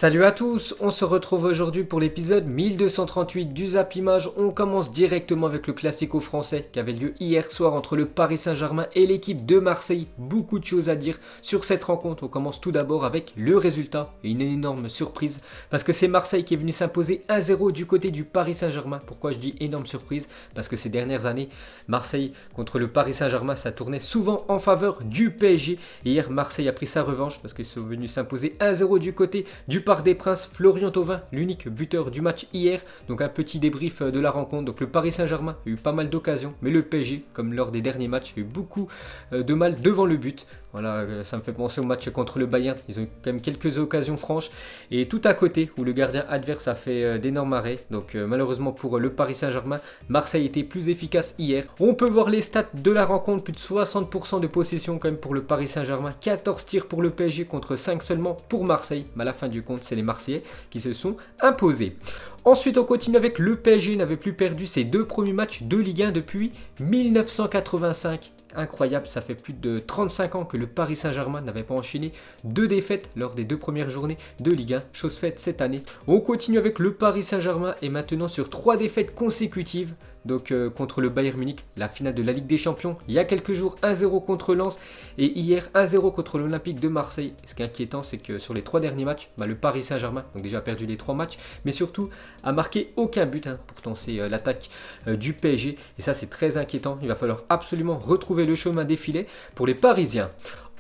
Salut à tous, on se retrouve aujourd'hui pour l'épisode 1238 du Zap Image. On commence directement avec le Classico français qui avait lieu hier soir entre le Paris Saint-Germain et l'équipe de Marseille. Beaucoup de choses à dire sur cette rencontre. On commence tout d'abord avec le résultat et une énorme surprise parce que c'est Marseille qui est venu s'imposer 1-0 du côté du Paris Saint-Germain. Pourquoi je dis énorme surprise? Parce que ces dernières années, Marseille contre le Paris Saint-Germain, ça tournait souvent en faveur du PSG. Et hier, Marseille a pris sa revanche parce qu'ils sont venus s'imposer 1-0 du côté du Parc des Princes. Florian Thauvin, l'unique buteur du match hier. Donc un petit débrief de la rencontre. Donc le Paris Saint-Germain a eu pas mal d'occasions, mais le PSG, comme lors des derniers matchs, a eu beaucoup de mal devant le but. Voilà, ça me fait penser au match contre le Bayern. Ils ont eu quand même quelques occasions franches. Et tout à côté, où le gardien adverse a fait d'énormes arrêts. Donc malheureusement pour le Paris Saint-Germain, Marseille était plus efficace hier. On peut voir les stats de la rencontre. Plus de 60% de possession quand même pour le Paris Saint-Germain. 14 tirs pour le PSG contre 5 seulement pour Marseille. Mais à la fin du compte, c'est les Marseillais qui se sont imposés. Ensuite, on continue avec le PSG. N'avait plus perdu ses deux premiers matchs de Ligue 1 depuis 1985. Incroyable, ça fait plus de 35 ans que le Paris Saint-Germain n'avait pas enchaîné deux défaites lors des deux premières journées de Ligue 1, chose faite cette année. On continue avec le Paris Saint-Germain et maintenant sur 3 défaites consécutives. Donc contre le Bayern Munich, la finale de la Ligue des Champions, il y a quelques jours 1-0 contre Lens et hier 1-0 contre l'Olympique de Marseille. Ce qui est inquiétant, c'est que sur les 3 derniers matchs, le Paris Saint-Germain a déjà perdu les 3 matchs, mais surtout a marqué aucun but. Pourtant c'est l'attaque du PSG et ça c'est très inquiétant. Il va falloir absolument retrouver le chemin des filets pour les Parisiens.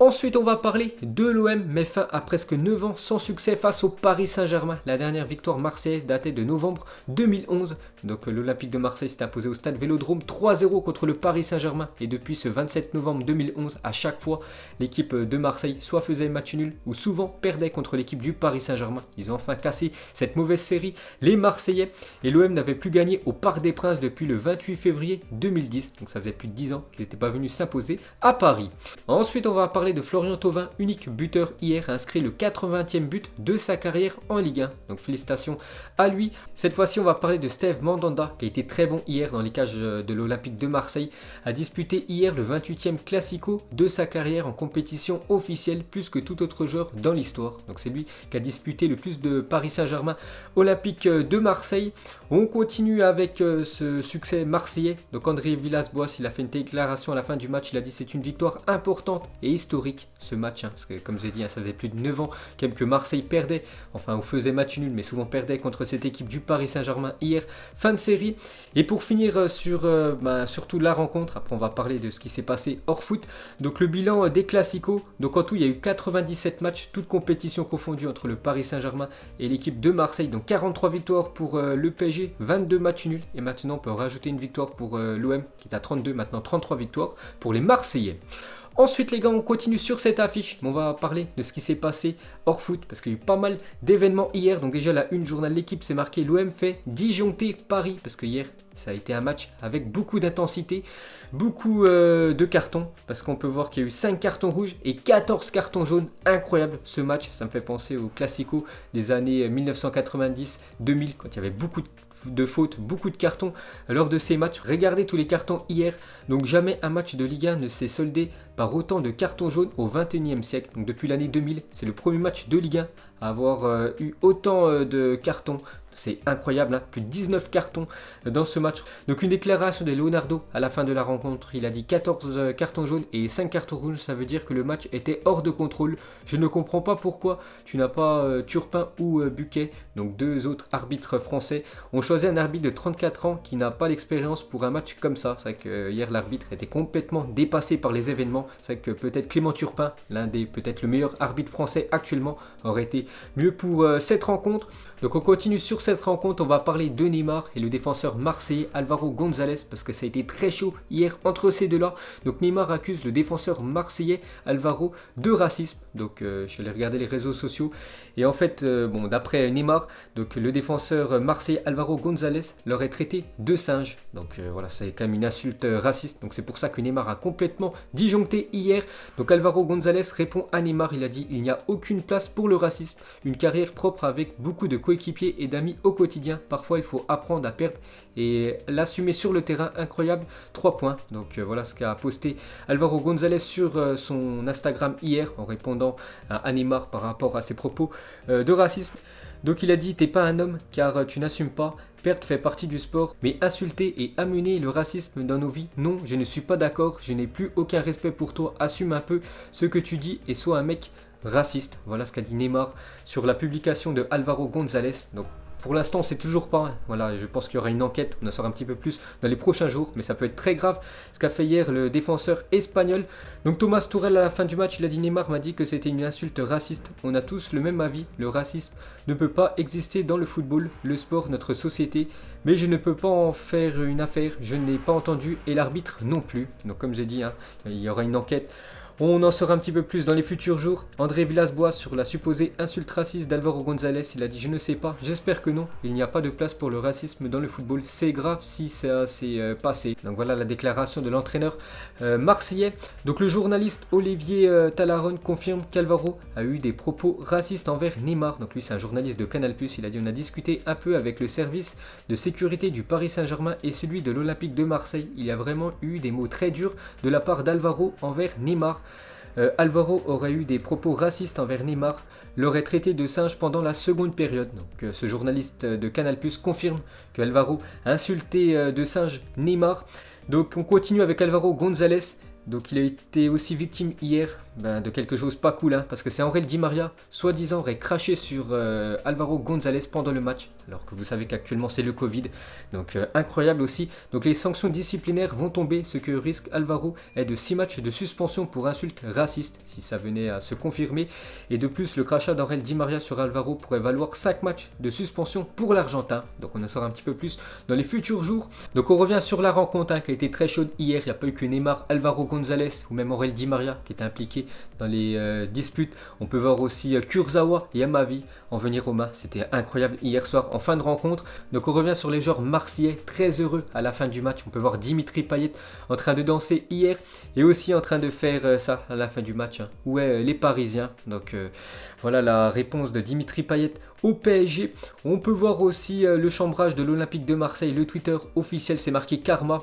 Ensuite, on va parler de l'OM, met fin à presque 9 ans sans succès face au Paris Saint-Germain. La dernière victoire marseillaise datait de novembre 2011. Donc l'Olympique de Marseille s'est imposé au stade Vélodrome 3-0 contre le Paris Saint-Germain. Et depuis ce 27 novembre 2011, à chaque fois, l'équipe de Marseille soit faisait match nul ou souvent perdait contre l'équipe du Paris Saint-Germain. Ils ont enfin cassé cette mauvaise série, les Marseillais. Et l'OM n'avait plus gagné au Parc des Princes depuis le 28 février 2010. Donc ça faisait plus de 10 ans qu'ils n'étaient pas venus s'imposer à Paris. Ensuite, on va parler de Florian Thauvin, unique buteur hier, a inscrit le 80e but de sa carrière en Ligue 1. Donc félicitations à lui. Cette fois-ci, on va parler de Steve Mandanda, qui a été très bon hier dans les cages de l'Olympique de Marseille, a disputé hier le 28e Classico de sa carrière en compétition officielle, plus que tout autre joueur dans l'histoire. Donc c'est lui qui a disputé le plus de Paris Saint-Germain Olympique de Marseille. On continue avec ce succès marseillais. Donc André Villas-Boas, il a fait une déclaration à la fin du match, il a dit c'est une victoire importante et historique ce match, parce que comme je l'ai dit, ça faisait plus de 9 ans quand même que Marseille perdait, enfin on faisait match nul mais souvent perdait contre cette équipe du Paris Saint-Germain hier, fin de série. Et pour finir sur surtout la rencontre, après on va parler de ce qui s'est passé hors foot. Donc le bilan des Classicos, donc en tout il y a eu 97 matchs, toutes compétitions confondues entre le Paris Saint-Germain et l'équipe de Marseille, donc 43 victoires pour le PSG, 22 matchs nuls, et maintenant on peut rajouter une victoire pour l'OM qui est à 32, maintenant 33 victoires pour les Marseillais. Ensuite les gars, on continue sur cette affiche, mais on va parler de ce qui s'est passé hors foot, parce qu'il y a eu pas mal d'événements hier. Donc déjà la une journal de l'équipe, c'est marqué l'OM fait disjoncter Paris, parce que hier ça a été un match avec beaucoup d'intensité, beaucoup de cartons, parce qu'on peut voir qu'il y a eu 5 cartons rouges et 14 cartons jaunes. Incroyable ce match, ça me fait penser au Classico des années 1990-2000, quand il y avait beaucoup de fautes, beaucoup de cartons lors de ces matchs. Regardez tous les cartons hier, donc jamais un match de Ligue 1 ne s'est soldé par autant de cartons jaunes au 21e siècle. Donc depuis l'année 2000, c'est le premier match de Ligue 1 à avoir eu autant de cartons. C'est incroyable, plus de 19 cartons dans ce match. Donc une déclaration de Leonardo à la fin de la rencontre. Il a dit 14 cartons jaunes et 5 cartons rouges. Ça veut dire que le match était hors de contrôle. Je ne comprends pas pourquoi tu n'as pas Turpin ou Buquet, donc deux autres arbitres français, ont choisi un arbitre de 34 ans qui n'a pas l'expérience pour un match comme ça. C'est vrai que hier l'arbitre était complètement dépassé par les événements. C'est vrai que peut-être Clément Turpin, l'un des peut-être le meilleur arbitre français actuellement, aurait été mieux pour cette rencontre. Donc on continue sur cette rencontre, on va parler de Neymar et le défenseur marseillais Álvaro González, parce que ça a été très chaud hier entre ces deux-là. Donc Neymar accuse le défenseur marseillais Álvaro de racisme. Donc je suis allé regarder les réseaux sociaux et en fait, d'après Neymar, donc le défenseur marseillais Álvaro González l'aurait traité de singe. Donc voilà, c'est quand même une insulte raciste. Donc c'est pour ça que Neymar a complètement disjoncté hier. Donc Álvaro González répond à Neymar, il a dit il n'y a aucune place pour le racisme, une carrière propre avec beaucoup de coéquipiers et d'amis au quotidien. Parfois, il faut apprendre à perdre et l'assumer sur le terrain. Incroyable, 3 points. Donc voilà ce qu'a posté Álvaro González sur son Instagram hier en répondant parlant à Neymar par rapport à ses propos de racisme. Donc il a dit: t'es pas un homme car tu n'assumes pas, perdre fait partie du sport, mais insulter et amener le racisme dans nos vies, non, je ne suis pas d'accord, je n'ai plus aucun respect pour toi, assume un peu ce que tu dis et sois un mec raciste. Voilà ce qu'a dit Neymar sur la publication de Álvaro González. Donc pour l'instant, c'est toujours pas. Hein. Voilà, je pense qu'il y aura une enquête, on en saura un petit peu plus dans les prochains jours, mais ça peut être très grave ce qu'a fait hier le défenseur espagnol. Donc Thomas Tuchel à la fin du match, il a dit: Neymar m'a dit que c'était une insulte raciste. On a tous le même avis, le racisme ne peut pas exister dans le football, le sport, notre société, mais je ne peux pas en faire une affaire, je ne l'ai pas entendu et l'arbitre non plus. Donc comme j'ai dit, hein, il y aura une enquête. On en saura un petit peu plus dans les futurs jours. André Villas-Boas sur la supposée insulte raciste d'Álvaro González, il a dit: je ne sais pas, j'espère que non, il n'y a pas de place pour le racisme dans le football, c'est grave si ça s'est passé. Donc voilà la déclaration de l'entraîneur marseillais. Donc le journaliste Olivier Talaron confirme qu'Álvaro a eu des propos racistes envers Neymar. Donc lui c'est un journaliste de Canal+, il a dit: on a discuté un peu avec le service de sécurité du Paris Saint-Germain et celui de l'Olympique de Marseille. Il y a vraiment eu des mots très durs de la part d'Álvaro envers Neymar. Álvaro aurait eu des propos racistes envers Neymar, l'aurait traité de singe pendant la seconde période. Donc ce journaliste de Canal+ confirme que Álvaro a insulté de singe Neymar. Donc on continue avec Álvaro González. Donc il a été aussi victime hier de quelque chose pas cool, hein, parce que c'est Ángel Di María, soi-disant, aurait craché sur Álvaro González pendant le match, alors que vous savez qu'actuellement c'est le Covid, donc incroyable aussi. Donc les sanctions disciplinaires vont tomber, ce que risque Álvaro est de 6 matchs de suspension pour insulte raciste, si ça venait à se confirmer, et de plus le crachat d'Ángel Di María sur Álvaro pourrait valoir 5 matchs de suspension pour l'Argentin, donc on en saura un petit peu plus dans les futurs jours. Donc on revient sur la rencontre, hein, qui a été très chaude hier, il n'y a pas eu que Neymar, Álvaro González ou même Ángel Di María qui était impliqué dans les disputes. On peut voir aussi Kurzawa et Amavi en venir aux mains. C'était incroyable hier soir en fin de rencontre. Donc on revient sur les joueurs marseillais très heureux à la fin du match. On peut voir Dimitri Payet en train de danser hier et aussi en train de faire ça à la fin du match. Hein. Où est les Parisiens? Donc voilà la réponse de Dimitri Payet au PSG. On peut voir aussi le chambrage de l'Olympique de Marseille. Le Twitter officiel, c'est marqué Karma.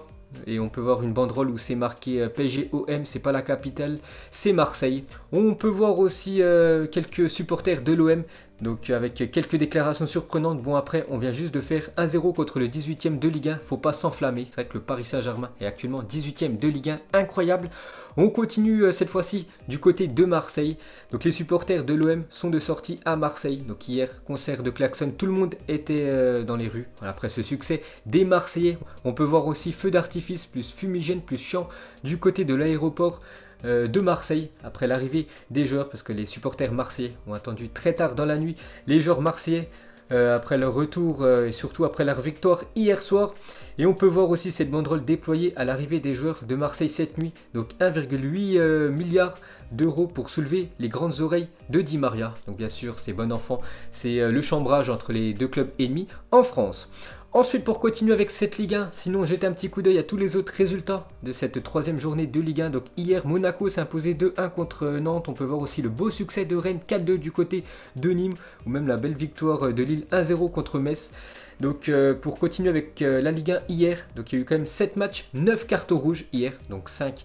Et on peut voir une banderole où c'est marqué PSG-OM, c'est pas la capitale, c'est Marseille. On peut voir aussi quelques supporters de l'OM, donc avec quelques déclarations surprenantes. Bon, après, on vient juste de faire 1-0 contre le 18e de Ligue 1, faut pas s'enflammer. C'est vrai que le Paris Saint-Germain est actuellement 18e de Ligue 1, incroyable. On continue cette fois-ci du côté de Marseille. Donc les supporters de l'OM sont de sortie à Marseille. Donc hier, concert de klaxon, tout le monde était dans les rues. Voilà, après ce succès des Marseillais, on peut voir aussi feu d'artifice plus fumigène plus chant du côté de l'aéroport de Marseille après l'arrivée des joueurs, parce que les supporters marseillais ont attendu très tard dans la nuit les joueurs marseillais après leur retour et surtout après leur victoire hier soir. Et on peut voir aussi cette banderole déployée à l'arrivée des joueurs de Marseille cette nuit. Donc 1,8 milliard d'euros pour soulever les grandes oreilles de Di Maria. Donc bien sûr, c'est bon enfant, c'est le chambrage entre les deux clubs ennemis en France. Ensuite, pour continuer avec cette Ligue 1, sinon jetez un petit coup d'œil à tous les autres résultats de cette troisième journée de Ligue 1. Donc hier, Monaco s'est imposé 2-1 contre Nantes. On peut voir aussi le beau succès de Rennes 4-2 du côté de Nîmes, ou même la belle victoire de Lille 1-0 contre Metz. Donc pour continuer avec la Ligue 1 hier, donc il y a eu quand même 7 matchs, 9 cartons rouges hier, donc 5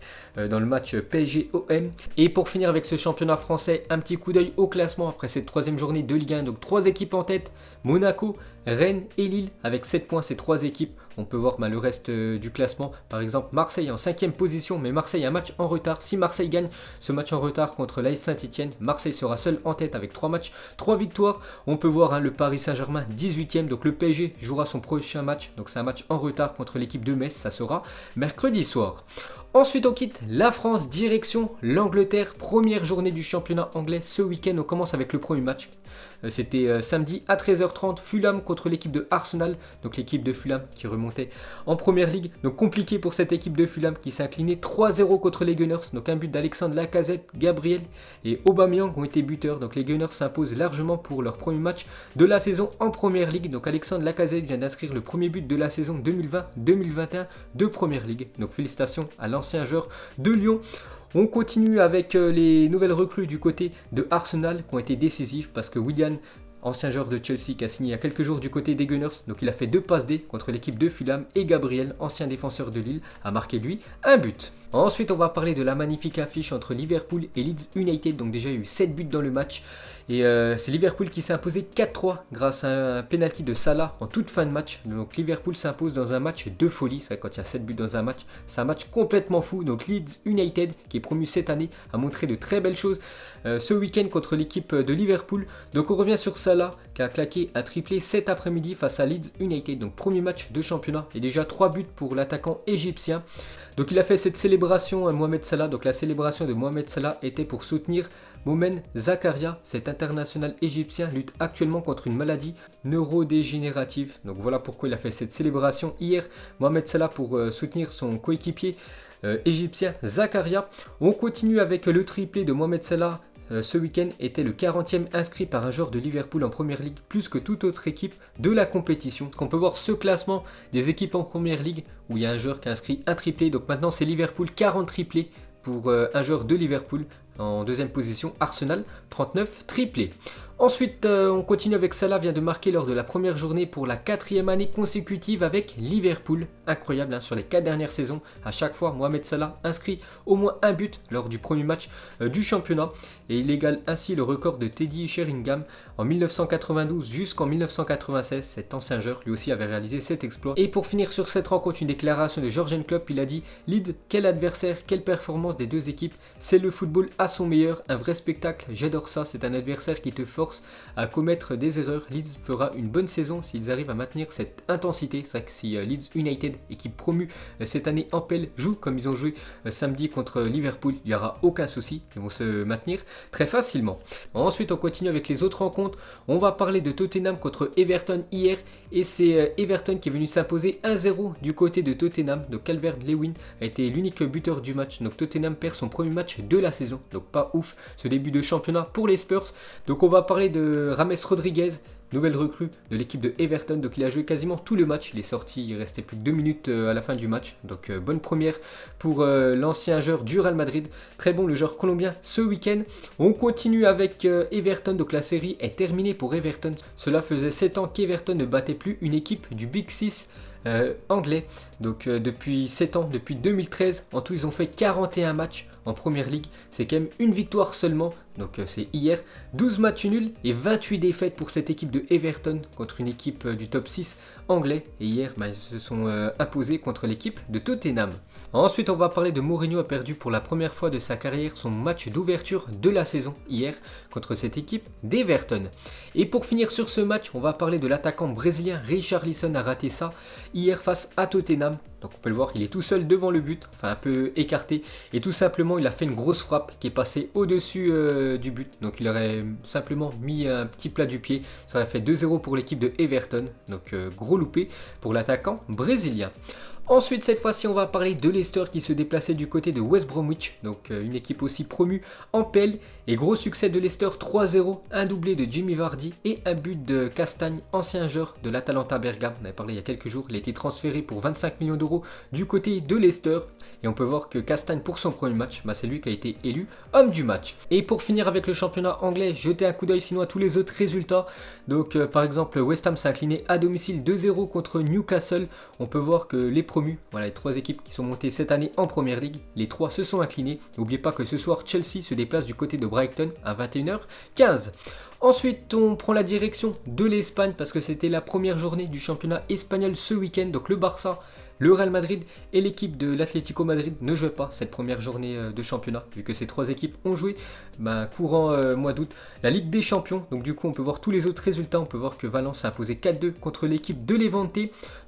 dans le match PSG-OM. Et pour finir avec ce championnat français, un petit coup d'œil au classement après cette troisième journée de Ligue 1. Donc 3 équipes en tête, Monaco, Rennes et Lille avec 7 points, ces 3 équipes. On peut voir le reste du classement, par exemple Marseille en 5e position, mais Marseille a un match en retard. Si Marseille gagne ce match en retard contre l'AS Saint-Etienne, Marseille sera seul en tête avec 3 matchs, 3 victoires. On peut voir le Paris Saint-Germain 18e, donc le PSG jouera son prochain match, donc c'est un match en retard contre l'équipe de Metz, ça sera mercredi soir. Ensuite, on quitte la France, direction l'Angleterre. Première journée du championnat anglais ce week-end. On commence avec le premier match. C'était samedi à 13h30, Fulham contre l'équipe de Arsenal. Donc l'équipe de Fulham qui remontait en première ligue. Donc compliqué pour cette équipe de Fulham qui s'est inclinée 3-0 contre les Gunners. Donc un but d'Alexandre Lacazette, Gabriel et Aubameyang ont été buteurs. Donc les Gunners s'imposent largement pour leur premier match de la saison en première ligue. Donc Alexandre Lacazette vient d'inscrire le premier but de la saison 2020-2021 de première ligue. Donc félicitations à l'ancien joueur de Lyon. On continue avec les nouvelles recrues du côté de Arsenal qui ont été décisives parce que Willian ancien joueur de Chelsea qui a signé il y a quelques jours du côté des Gunners. Donc il a fait 2 passes D contre l'équipe de Fulham et Gabriel, ancien défenseur de Lille, a marqué lui un but. Ensuite, on va parler de la magnifique affiche entre Liverpool et Leeds United. Donc déjà, il y a eu 7 buts dans le match. Et c'est Liverpool qui s'est imposé 4-3 grâce à un penalty de Salah en toute fin de match. Donc Liverpool s'impose dans un match de folie. C'est quand il y a 7 buts dans un match, c'est un match complètement fou. Donc Leeds United, qui est promu cette année, a montré de très belles choses ce week-end contre l'équipe de Liverpool. Donc on revient sur Salah qui a claqué un triplé cet après-midi face à Leeds United. Donc premier match de championnat et déjà 3 buts pour l'attaquant égyptien. Donc il a fait cette célébration à Mohamed Salah. Donc la célébration de Mohamed Salah était pour soutenir Momen Zakaria. Cet international égyptien lutte actuellement contre une maladie neurodégénérative. Donc voilà pourquoi il a fait cette célébration hier, Mohamed Salah, pour soutenir son coéquipier égyptien Zakaria. On continue avec le triplé de Mohamed Salah. Ce week-end était le 40e inscrit par un joueur de Liverpool en Première Ligue, plus que toute autre équipe de la compétition. On peut voir ce classement des équipes en Première Ligue où il y a un joueur qui a inscrit un triplé. Donc maintenant c'est Liverpool, 40 triplés pour un joueur de Liverpool. En deuxième position, Arsenal, 39 triplés. Ensuite, on continue avec Salah, vient de marquer lors de la première journée pour la 4e année consécutive avec Liverpool. Incroyable, sur les 4 dernières saisons, à chaque fois, Mohamed Salah inscrit au moins un but lors du premier match du championnat. Et il égale ainsi le record de Teddy Sheringham en 1992 jusqu'en 1996. Cet ancien joueur, lui aussi, avait réalisé cet exploit. Et pour finir sur cette rencontre, une déclaration de Jürgen Klopp, il a dit « Leeds, quel adversaire, quelle performance des deux équipes, c'est le football à son meilleur, un vrai spectacle, j'adore ça, c'est un adversaire qui te force à commettre des erreurs. Leeds fera une bonne saison s'ils arrivent à maintenir cette intensité. C'est vrai que si Leeds United, équipe promue cette année en pelle, joue comme ils ont joué samedi contre Liverpool, il n'y aura aucun souci, ils vont se maintenir très facilement. Ensuite, on continue avec les autres rencontres. On va parler de Tottenham contre Everton hier, et c'est Everton qui est venu s'imposer 1-0 du côté de Tottenham. Donc Calvert-Lewin a été l'unique buteur du match. Donc Tottenham perd son premier match de la saison, donc pas ouf ce début de championnat pour les Spurs. Donc on va parler de Rames Rodriguez, nouvelle recrue de l'équipe de Everton. Donc il a joué quasiment tout le match, il est sorti, il restait plus que 2 minutes à la fin du match. Donc bonne première pour l'ancien joueur du Real Madrid, très bon le joueur colombien ce week-end. On continue avec Everton, donc la série est terminée pour Everton. Cela faisait 7 ans qu'Everton ne battait plus une équipe du Big Six anglais. Donc depuis 7 ans, depuis 2013, en tout ils ont fait 41 matchs en Première Ligue. C'est quand même une victoire seulement, donc c'est hier. 12 matchs nuls et 28 défaites pour cette équipe de Everton contre une équipe du top 6 anglais. Et hier, ils se sont imposés contre l'équipe de Tottenham. Ensuite, on va parler de Mourinho, a perdu pour la première fois de sa carrière son match d'ouverture de la saison hier contre cette équipe d'Everton. Et pour finir sur ce match, on va parler de l'attaquant brésilien Richarlison, a raté ça hier face à Tottenham. Donc on peut le voir, il est tout seul devant le but, enfin un peu écarté, et tout simplement il a fait une grosse frappe qui est passée au-dessus du but. Donc il aurait simplement mis un petit plat du pied, ça aurait fait 2-0 pour l'équipe de Everton. Donc gros loupé pour l'attaquant brésilien. Ensuite, cette fois-ci, on va parler de Leicester qui se déplaçait du côté de West Bromwich, donc une équipe aussi promue en PL. Et gros succès de Leicester, 3-0, un doublé de Jimmy Vardy et un but de Castagne, ancien joueur de l'Atalanta Bergame. On avait parlé il y a quelques jours, il a été transféré pour 25 millions d'euros du côté de Leicester. Et on peut voir que Castagne, pour son premier match, c'est lui qui a été élu homme du match. Et pour finir avec le championnat anglais, jetez un coup d'œil sinon à tous les autres résultats. Donc par exemple, West Ham s'est incliné à domicile 2-0 contre Newcastle. On peut voir que les promus, voilà les 3 équipes qui sont montées cette année en Première Ligue, les 3 se sont inclinés. N'oubliez pas que ce soir, Chelsea se déplace du côté de Brighton à 21h15. Ensuite, on prend la direction de l'Espagne parce que c'était la première journée du championnat espagnol ce week-end. Donc le Barça, le Real Madrid et l'équipe de l'Atlético Madrid ne jouaient pas cette première journée de championnat, vu que ces 3 équipes ont joué courant mois d'août la Ligue des Champions. Donc du coup, on peut voir tous les autres résultats. On peut voir que Valence a imposé 4-2 contre l'équipe de Levante.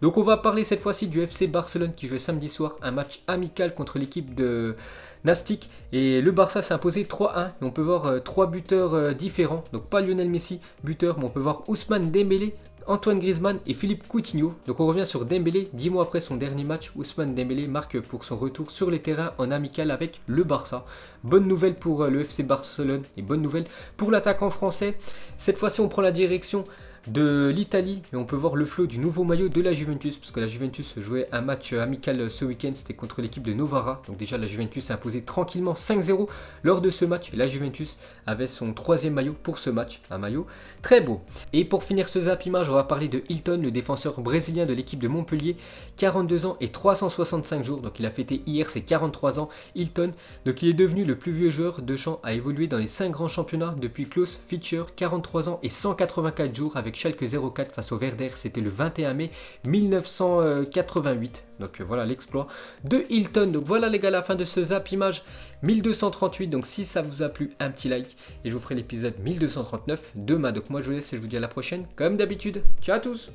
Donc on va parler cette fois-ci du FC Barcelone qui jouait samedi soir un match amical contre l'équipe de Nastic. Et le Barça s'est imposé 3-1. Et on peut voir 3 buteurs différents. Donc pas Lionel Messi, buteur, mais on peut voir Ousmane Dembélé, Antoine Griezmann et Philippe Coutinho. Donc on revient sur Dembélé. 10 mois après son dernier match, Ousmane Dembélé marque pour son retour sur les terrains en amical avec le Barça. Bonne nouvelle pour le FC Barcelone et bonne nouvelle pour l'attaquant français. Cette fois-ci, on prend la direction de l'Italie et on peut voir le flot du nouveau maillot de la Juventus parce que la Juventus jouait un match amical ce week-end, c'était contre l'équipe de Novara. Donc déjà la Juventus a imposé tranquillement 5-0 lors de ce match et la Juventus avait son 3e maillot pour ce match, un maillot très beau. Et pour finir ce zap image, on va parler de Hilton, le défenseur brésilien de l'équipe de Montpellier, 42 ans et 365 jours, donc il a fêté hier ses 43 ans. Hilton, donc il est devenu le plus vieux joueur de champ à évoluer dans les 5 grands championnats depuis Klaus Fischer, 43 ans et 184 jours avec Schalke 04 face au Werder, c'était le 21 mai 1988. Donc voilà l'exploit de Hilton. Donc voilà les gars, la fin de ce zap image 1238. Donc si ça vous a plu, un petit like et je vous ferai l'épisode 1239 demain. Donc moi je vous laisse et je vous dis à la prochaine comme d'habitude. Ciao à tous.